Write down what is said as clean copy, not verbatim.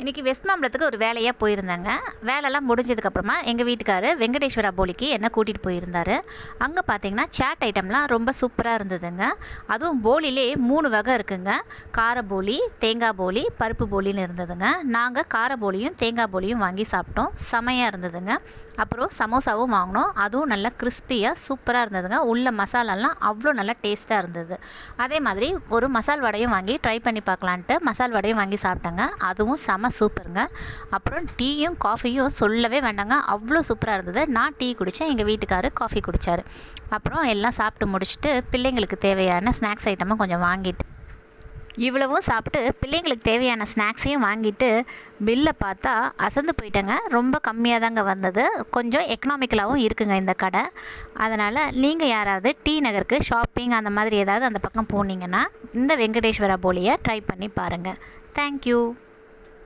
இன்றைக்கி வெஸ்ட் மாம்பலத்துக்கு ஒரு வேலையாக போயிருந்தாங்க. வேலைலாம் முடிஞ்சதுக்கப்புறமா எங்கள் வீட்டுக்காரு வெங்கடேஸ்வரா போலிக்கு என்ன கூட்டிகிட்டு போயிருந்தார். அங்கே பார்த்தீங்கன்னா சாட் ஐட்டம்லாம் ரொம்ப சூப்பராக இருந்ததுங்க. அதுவும் போலிலே 3 வகை இருக்குங்க. கார போலி, தேங்காய் போலி, பருப்பு போலின்னு இருந்ததுங்க. நாங்கள் கார போலியும் தேங்காய் போலியும் வாங்கி சாப்பிட்டோம். செமையாக இருந்ததுங்க. அப்புறம் சமோசாவும் வாங்கினோம். அதுவும் நல்லா கிறிஸ்பியாக சூப்பராக இருந்ததுங்க. உள்ள மசாலாலாம் அவ்வளோ நல்லா டேஸ்ட்டாக இருந்தது. அதே மாதிரி ஒரு மசால் வடையும் வாங்கி ட்ரை பண்ணி பார்க்கலான்ட்டு மசால் வடையும் வாங்கி சாப்பிட்டேங்க. அதுவும் சூப்பருங்க. அப்புறம் டீயும் காஃபியும் சொல்லவே வேண்டாங்க, அவ்வளோ சூப்பராக இருந்தது. நான் டீ குடித்தேன், எங்கள் வீட்டுக்காரு காஃபி குடித்தார். அப்புறம் எல்லாம் சாப்பிட்டு முடிச்சுட்டு பிள்ளைங்களுக்கு தேவையான ஸ்நாக்ஸ் ஐட்டமும் கொஞ்சம் வாங்கிட்டு இவ்வளவும் சாப்பிட்டு பிள்ளைங்களுக்கு தேவையான ஸ்நாக்ஸையும் வாங்கிட்டு பில்லை பார்த்தா அசந்து போயிட்டேங்க. ரொம்ப கம்மியாக தாங்க வந்தது. கொஞ்சம் எக்கனாமிக்கலாகவும் இருக்குங்க இந்த கடை. அதனால் நீங்கள் யாராவது டி நகருக்கு ஷாப்பிங் அந்த மாதிரி ஏதாவது அந்த பக்கம் போனீங்கன்னா இந்த வெங்கடேஸ்வரா போலியை ட்ரை பண்ணி பாருங்கள். தேங்க்யூ.